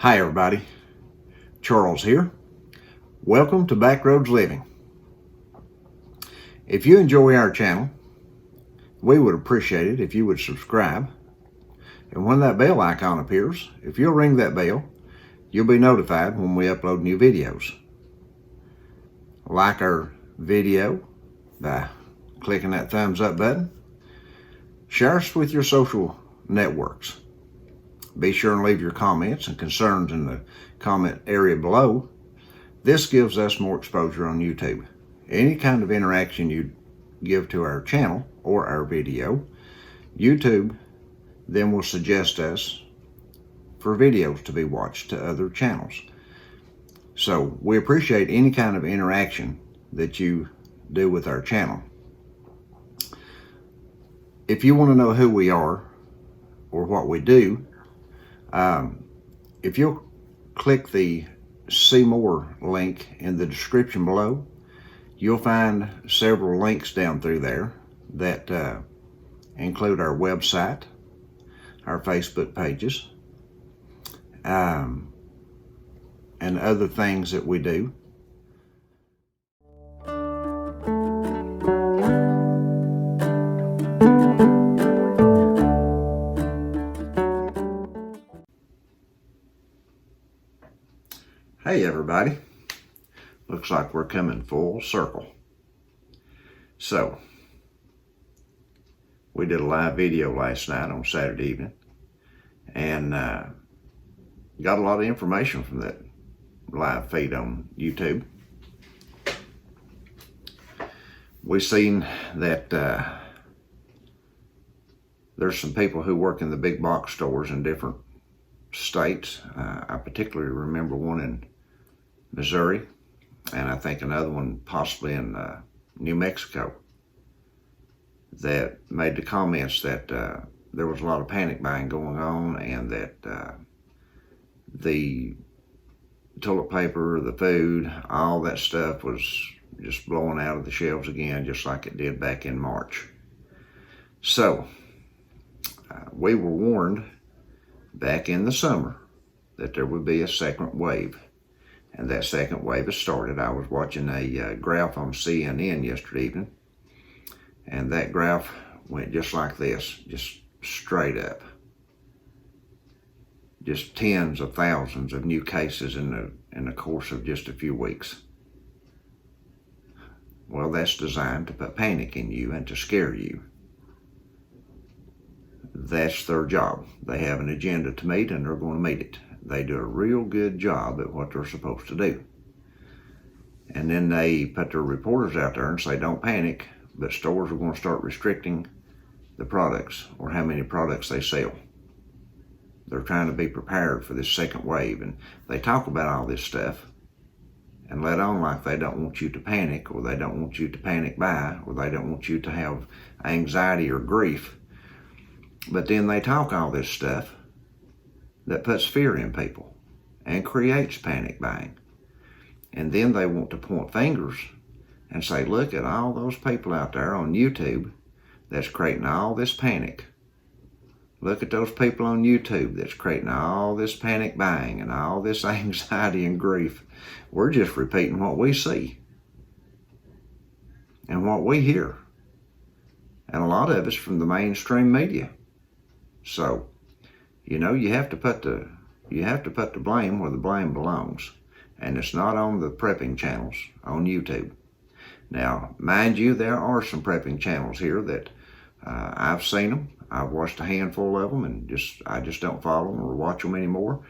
Hi everybody, Charles here. Welcome to Backroads Living. If you enjoy our channel, we would appreciate it if you would subscribe. And when that bell icon appears, if you'll ring that bell, you'll be notified when we upload new videos. Like our video by clicking that thumbs up button. Share us with your social networks. Be sure and leave your comments and concerns in the comment area below. This gives us more exposure on YouTube. Any kind of interaction you give to our channel or our video, YouTube then will suggest us for videos to be watched to other channels. So we appreciate any kind of interaction that you do with our channel. If you want to know who we are or what we do, if you'll click the See More link in the description below, you'll find several links down through there that include our website, our Facebook pages, and other things that we do. Hey everybody, looks like we're coming full circle. So, we did a live video last night on Saturday evening and got a lot of information from that live feed on YouTube. We seen that there's some people who work in the big box stores in different states. I particularly remember one in Missouri, and I think another one possibly in New Mexico, that made the comments that there was a lot of panic buying going on, and that the toilet paper, the food, all that stuff was just blowing out of the shelves again, just like it did back in March. So we were warned back in the summer that there would be a second wave. And that second wave has started. I was watching a graph on CNN yesterday evening, and that graph went just like this, just straight up. Just tens of thousands of new cases in the course of just a few weeks. Well, that's designed to put panic in you and to scare you. That's their job. They have an agenda to meet, and they're going to meet it. They do a real good job at what they're supposed to do. And then they put their reporters out there and say, don't panic, but stores are going to start restricting the products or how many products they sell. They're trying to be prepared for this second wave. And they talk about all this stuff and let on like they don't want you to panic, or they don't want you to panic buy, or they don't want you to have anxiety or grief. But then they talk all this stuff that puts fear in people and creates panic buying. And then they want to point fingers and say, look at all those people out there on YouTube that's creating all this panic. Look at those people on YouTube that's creating all this panic buying and all this anxiety and grief. We're just repeating what we see and what we hear. And a lot of it's from the mainstream media. So, you know, you have to put the blame where the blame belongs, and it's not on the prepping channels on YouTube. Now, mind you, there are some prepping channels here that I've seen them. I've watched a handful of them, and I just don't follow them or watch them anymore.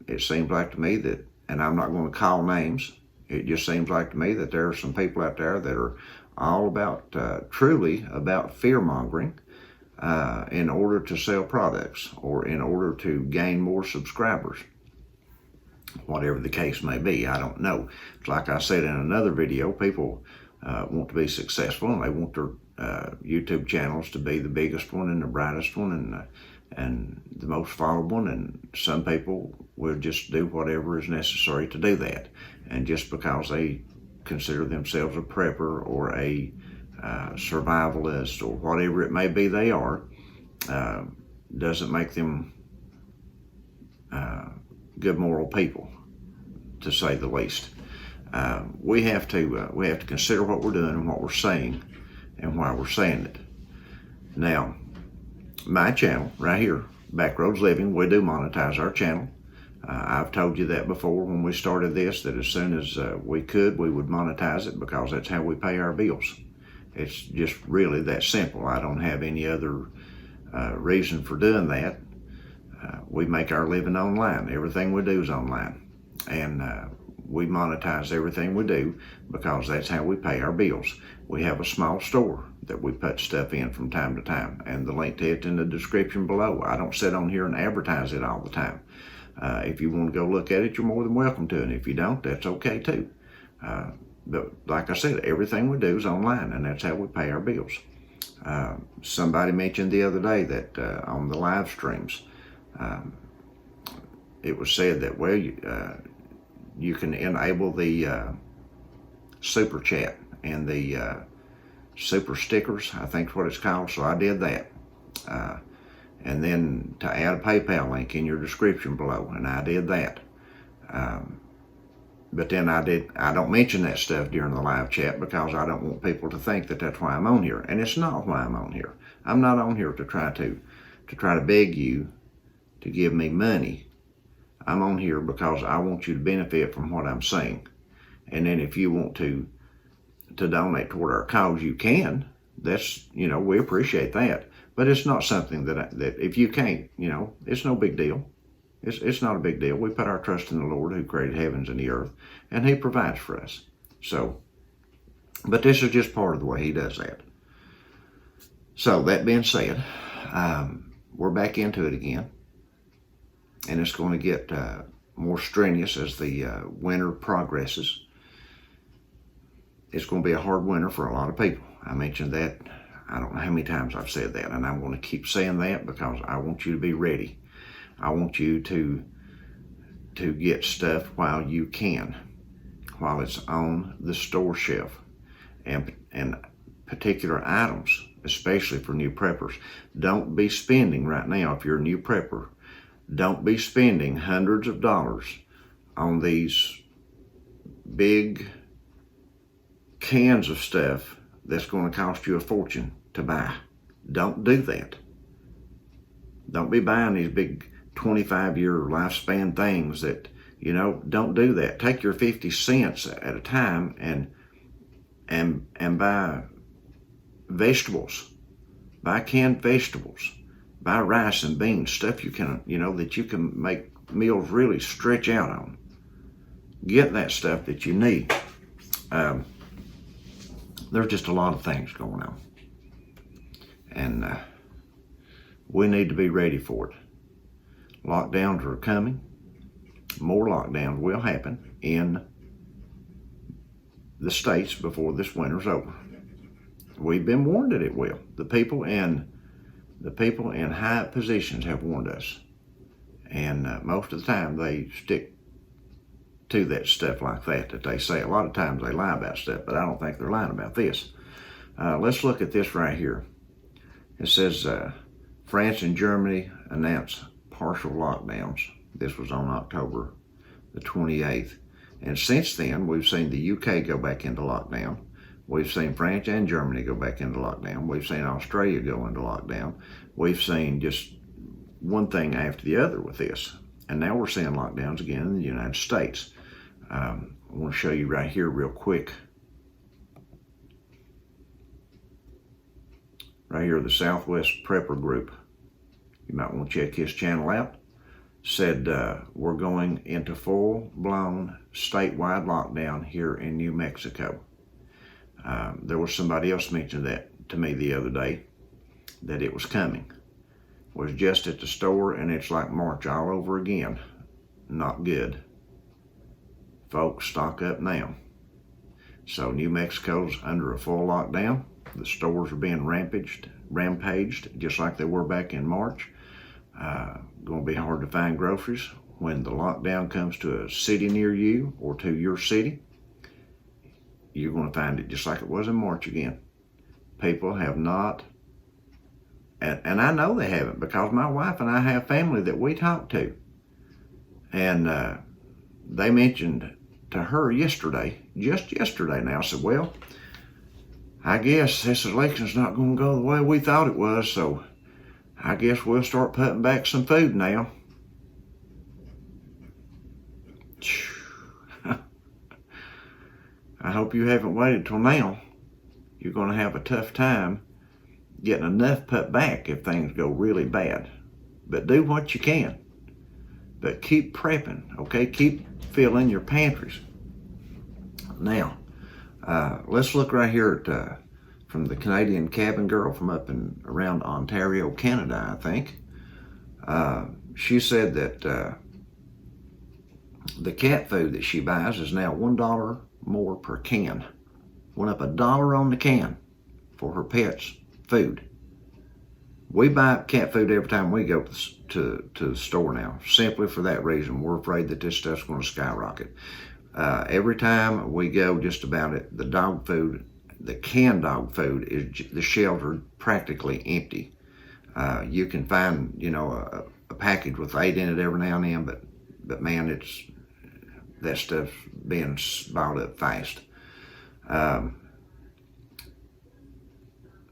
It seems like to me that, and I'm not going to call names, it just seems like to me that there are some people out there that are all about, truly about fear-mongering, in order to sell products or in order to gain more subscribers. Whatever the case may be, I don't know. Like I said in another video, people want to be successful, and they want their YouTube channels to be the biggest one and the brightest one and the most followed one, and some people will just do whatever is necessary to do that. And just because they consider themselves a prepper or a survivalist or whatever it may be they are, doesn't make them good moral people, to say the least. We have to consider what we're doing and what we're saying and why we're saying it. Now, my channel right here, Backroads Living, we do monetize our channel. I've told you that before when we started this, that as soon as we could, we would monetize it, because that's how we pay our bills. It's just really that simple. I don't have any other reason for doing that. We make our living online. Everything we do is online. And we monetize everything we do because that's how we pay our bills. We have a small store that we put stuff in from time to time, and the link to it in the description below. I don't sit on here and advertise it all the time. If you want to go look at it, you're more than welcome to, and if you don't, that's okay too. But like I said, everything we do is online, and that's how we pay our bills. Somebody mentioned the other day that on the live streams, it was said that, well, you can enable the super chat and the super stickers, I think is what it's called. So I did that. And then to add a PayPal link in your description below, and I did that. But then I don't mention that stuff during the live chat, because I don't want people to think that that's why I'm on here. And it's not why I'm on here. I'm not on here to try to beg you to give me money. I'm on here because I want you to benefit from what I'm saying. And then if you want to donate toward our cause, you can. That's, we appreciate that. But it's not something that if you can't, it's no big deal. It's not a big deal. We put our trust in the Lord who created heavens and the earth, and he provides for us. So, but this is just part of the way he does that. So that being said, we're back into it again, and it's going to get more strenuous as the winter progresses. It's going to be a hard winter for a lot of people. I mentioned that. I don't know how many times I've said that, and I'm going to keep saying that because I want you to be ready. I want you to get stuff while you can, while it's on the store shelf, and particular items, especially for new preppers. Don't be spending right now, if you're a new prepper, don't be spending hundreds of dollars on these big cans of stuff that's going to cost you a fortune to buy. Don't do that. Don't be buying these big 25-year lifespan things that, don't do that. Take your 50 cents at a time and buy vegetables. Buy canned vegetables. Buy rice and beans, stuff you can, that you can make meals really stretch out on. Get that stuff that you need. There's just a lot of things going on. And we need to be ready for it. Lockdowns are coming. More lockdowns will happen in the states before this winter's over. We've been warned that it will. The people in high positions have warned us. And most of the time they stick to that stuff like that they say. A lot of times they lie about stuff, but I don't think they're lying about this. Let's look at this right here. It says France and Germany announced partial lockdowns. This was on October the 28th. And since then, we've seen the UK go back into lockdown. We've seen France and Germany go back into lockdown. We've seen Australia go into lockdown. We've seen just one thing after the other with this. And now we're seeing lockdowns again in the United States. I want to show you right here real quick. Right here, the Southwest Prepper Group. You might want to check his channel out. Said we're going into full-blown statewide lockdown here in New Mexico. There was somebody else mentioned that to me the other day, that it was coming. Was just at the store, and it's like March all over again. Not good. Folks, stock up now. So New Mexico's under a full lockdown. The stores are being rampaged just like they were back in March. Going to be hard to find groceries when the lockdown comes to a city near you or to your city. You're going to find it just like it was in March again. People have not, and I know they haven't, because my wife and I have family that we talk to. And they mentioned to her yesterday, just yesterday now, said, well, I guess this election's not going to go the way we thought it was, so I guess we'll start putting back some food now. I hope you haven't waited till now. You're going to have a tough time getting enough put back if things go really bad. But do what you can. But keep prepping, okay? Keep filling your pantries. Now, let's look right here at from the Canadian cabin girl from up in around Ontario, Canada, I think. She said that the cat food that she buys is now $1 more per can. Went up $1 on the can for her pets' food. We buy cat food every time we go to the store now, simply for that reason. We're afraid that this stuff's going to skyrocket. Every time we go, just about it, the dog food, the canned dog food, is the shelves are practically empty. You can find, a package with 8 in it every now and then, but man, that stuff's being bottled up fast.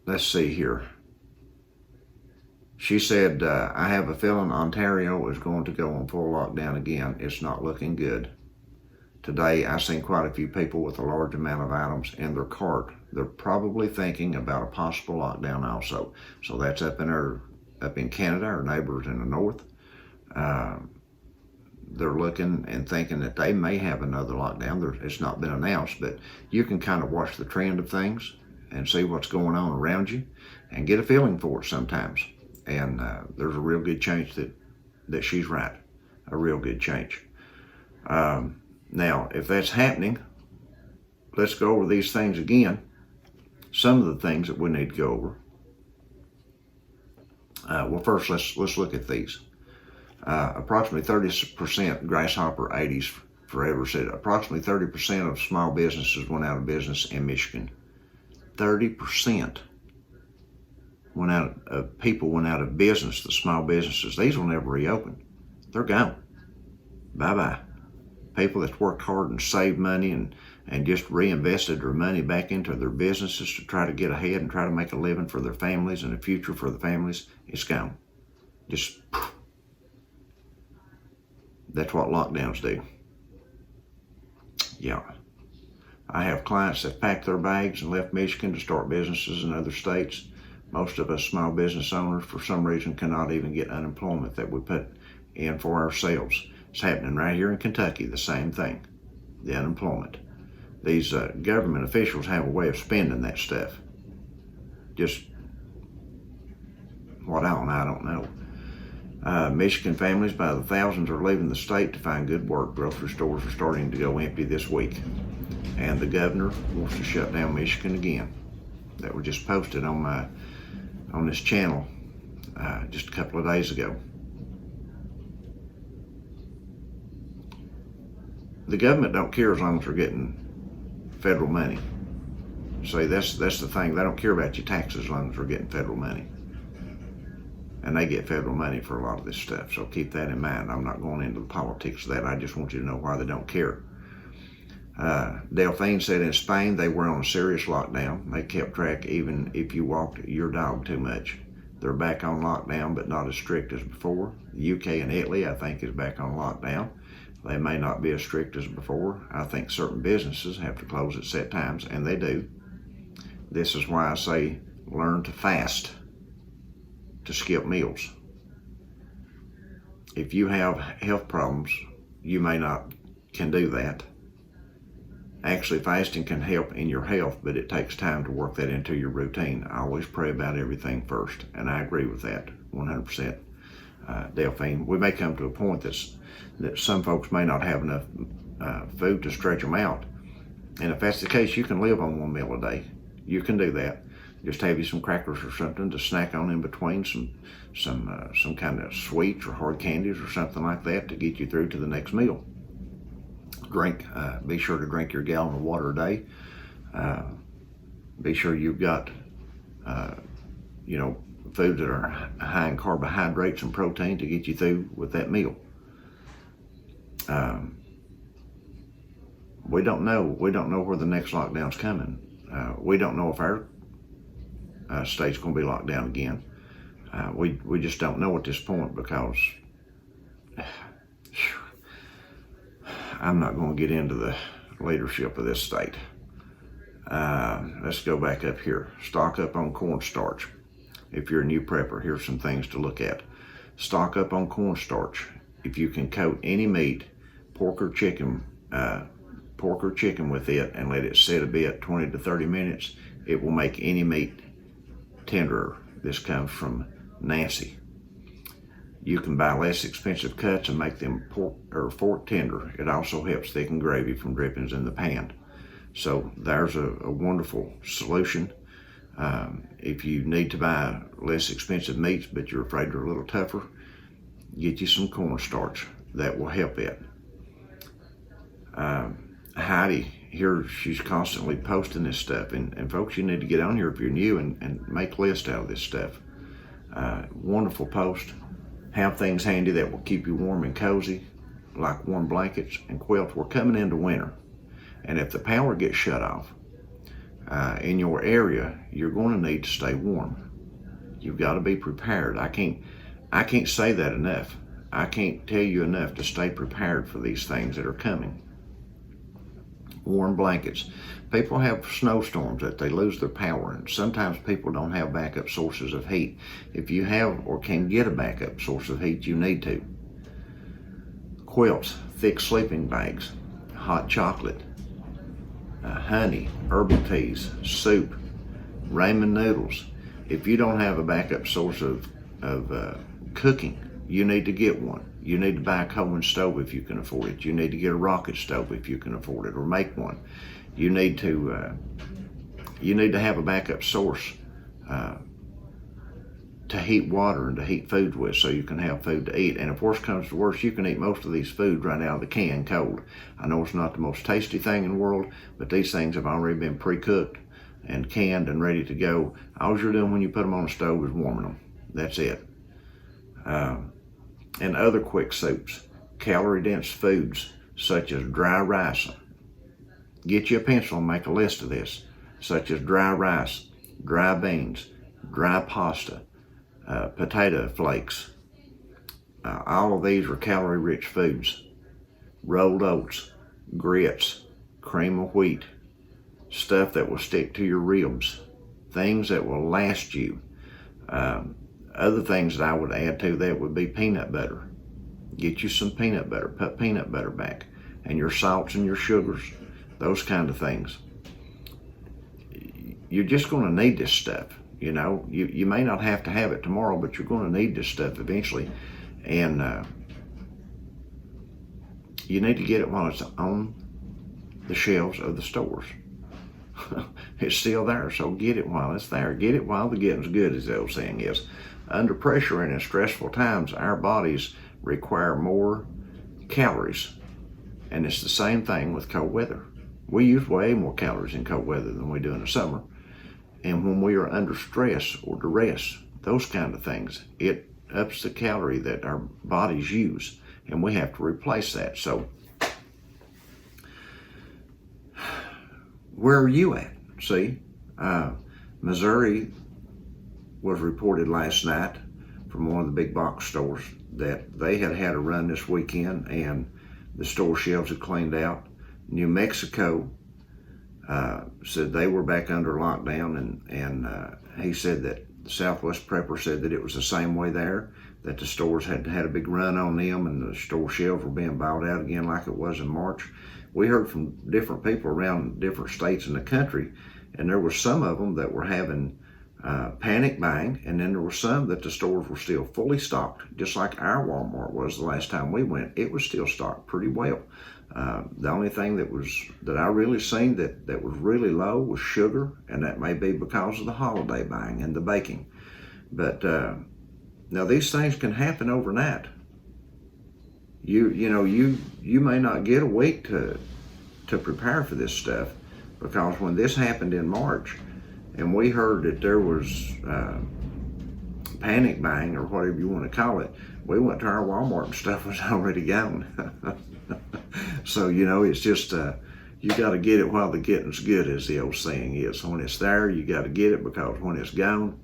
Let's see here. She said, I have a feeling Ontario is going to go on full lockdown again. It's not looking good. Today, I've seen quite a few people with a large amount of items in their cart. They're probably thinking about a possible lockdown also. So that's up in Canada, our neighbors in the north. They're looking and thinking that they may have another lockdown. It's not been announced, but you can kind of watch the trend of things and see what's going on around you and get a feeling for it sometimes. And there's a real good chance that she's right. A real good chance. Now, if that's happening, let's go over these things again. Some of the things that we need to go over. Well, first, let's look at these. Approximately 30% grasshopper 80s forever said approximately 30% of small businesses went out of business in Michigan. 30% people went out of business, the small businesses. These will never reopen. They're gone. Bye-bye. People that's worked hard and saved money and just reinvested their money back into their businesses to try to get ahead and try to make a living for their families and a future for the families, it's gone. Just, that's what lockdowns do. Yeah. I have clients that packed their bags and left Michigan to start businesses in other states. Most of us small business owners, for some reason, cannot even get unemployment that we put in for ourselves. It's happening right here in Kentucky, the same thing, the unemployment. These government officials have a way of spending that stuff. Just what I don't know. Michigan families by the thousands are leaving the state to find good work. Grocery stores are starting to go empty this week. And the governor wants to shut down Michigan again. That was just posted on this channel just a couple of days ago. The government don't care as long as they're getting federal money. See, that's the thing. They don't care about your taxes as long as they're getting federal money. And they get federal money for a lot of this stuff. So keep that in mind. I'm not going into the politics of that. I just want you to know why they don't care. Delphine said in Spain they were on a serious lockdown. They kept track even if you walked your dog too much. They're back on lockdown, but not as strict as before. The UK and Italy, I think, is back on lockdown. They may not be as strict as before. I think certain businesses have to close at set times, and they do. This is why I say learn to fast, to skip meals. If you have health problems, you can do that. Actually, fasting can help in your health, but it takes time to work that into your routine. I always pray about everything first, and I agree with that 100%. Delphine, we may come to a point that some folks may not have enough food to stretch them out. And if that's the case, you can live on one meal a day. You can do that. Just have you some crackers or something to snack on in between, some kind of sweets or hard candies or something like that to get you through to the next meal. Be sure to drink your gallon of water a day. Be sure you've got, foods that are high in carbohydrates and protein to get you through with that meal. Um, we don't know. We don't know where the next lockdown's coming. We don't know if our state's going to be locked down again. We just don't know at this point, because I'm not going to get into the leadership of this state. Let's go back up here. Stock up on cornstarch. If you're a new prepper, here's some things to look at. Stock up on cornstarch. If you can coat any meat, pork or chicken with it, and let it sit a bit, 20 to 30 minutes, it will make any meat tenderer. This comes from Nancy. You can buy less expensive cuts and make them pork or fork tender. It also helps thicken gravy from drippings in the pan. So there's a wonderful solution. If you need to buy less expensive meats, but you're afraid they're a little tougher, get you some cornstarch. That will help it. Heidi, here, she's constantly posting this stuff. And folks, you need to get on here if you're new and make a list out of this stuff. Wonderful post. Have things handy that will keep you warm and cozy, like warm blankets and quilts. We're coming into winter. And if the power gets shut off in your area, you're going to need to stay warm. You've got to be prepared. I can't say that enough. I can't tell you enough to stay prepared for these things that are coming. Warm blankets. People have snowstorms that they lose their power, and sometimes people don't have backup sources of heat. If you have or can get a backup source of heat, you need to. Quilts, thick sleeping bags, hot chocolate, honey, herbal teas, soup, ramen noodles. If you don't have a backup source of cooking, you need to get one. You need to buy a Coleman stove if you can afford it. You need to get a rocket stove if you can afford it, or make one. You need to have a backup source to heat water and to heat food with, so you can have food to eat. And if worse comes to worse, you can eat most of these food right out of the can cold. I know it's not the most tasty thing in the world, but these things have already been pre-cooked and canned and ready to go. All you're doing when you put them on the stove is warming them. That's it. And other quick soups, calorie-dense foods such as dry rice. Get you a pencil and make a list of this, such as dry rice, dry beans, dry pasta, potato flakes. All of these are calorie-rich foods. Rolled oats, grits, cream of wheat, stuff that will stick to your ribs, things that will last you. Other things that I would add to that would be peanut butter. Get you some peanut butter. Put peanut butter back. And your salts and your sugars, those kind of things. You're just going to need this stuff. You know, you may not have to have it tomorrow, but you're going to need this stuff eventually. And you need to get it while it's on the shelves of the stores. It's still there, so get it while it's there. Get it while the getting's good, as the old saying is. Under pressure and in stressful times, our bodies require more calories. And it's the same thing with cold weather. We use way more calories in cold weather than we do in the summer. And when we are under stress or duress, those kind of things, it ups the calorie that our bodies use, and we have to replace that. So, where are you at? See, Missouri was reported last night from one of the big box stores that they had a run this weekend and the store shelves had cleaned out. New Mexico said they were back under lockdown, and he said that the Southwest Prepper said that it was the same way there, that the stores had a big run on them and the store shelves were being bought out again like it was in March. We heard from different people around different states in the country, and there were some of them that were having panic buying, and then there were some that the stores were still fully stocked, just like our Walmart was the last time we went. It was still stocked pretty well. The only thing that I really seen that was really low was sugar, and that may be because of the holiday buying and the baking. But now these things can happen overnight. You may not get a week to prepare for this stuff, because when this happened in March, and we heard that there was panic buying, or whatever you want to call it, we went to our Walmart and stuff was already gone. So, it's just, you got to get it while the getting's good, as the old saying is. When it's there, you got to get it, because when it's gone,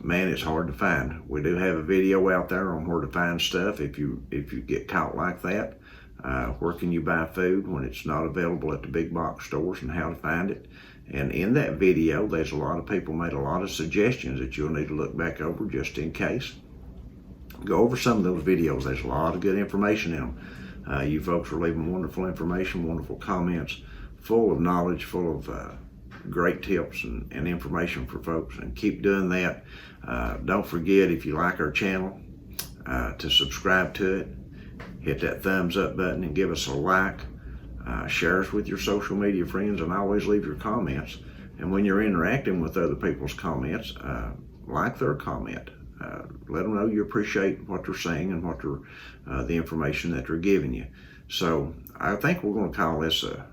man, it's hard to find. We do have a video out there on where to find stuff if you get caught like that. Where can you buy food when it's not available at the big box stores, and how to find it. And in that video, there's a lot of people made a lot of suggestions that you'll need to look back over just in case. Go over some of those videos. There's a lot of good information in them. You folks are leaving wonderful information, wonderful comments, full of knowledge, full of great tips and information for folks, and keep doing that. Don't forget, if you like our channel, to subscribe to it. Hit that thumbs up button and give us a like. Share us with your social media friends, and always leave your comments. And when you're interacting with other people's comments, like their comment. Let them know you appreciate what they're saying and what they're, the information that they're giving you. So I think we're going to call this a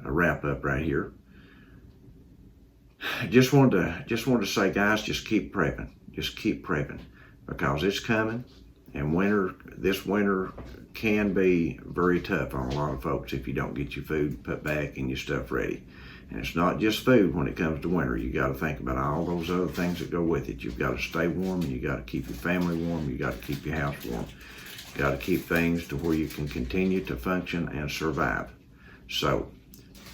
wrap up right here. Just wanted to say, guys, just keep prepping. Just keep prepping, because it's coming. And this winter can be very tough on a lot of folks if you don't get your food put back and your stuff ready. And it's not just food when it comes to winter. You got to think about all those other things that go with it. You've got to stay warm, and you got to keep your family warm. You got to keep your house warm. You got to keep things to where you can continue to function and survive. So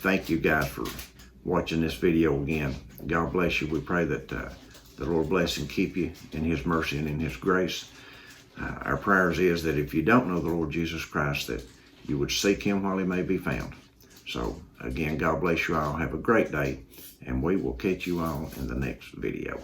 thank you guys for watching this video again. God bless you. We pray that the Lord bless and keep you in His mercy and in His grace. Our prayers is that if you don't know the Lord Jesus Christ, that you would seek Him while He may be found. So again, God bless you all. Have a great day, and we will catch you all in the next video.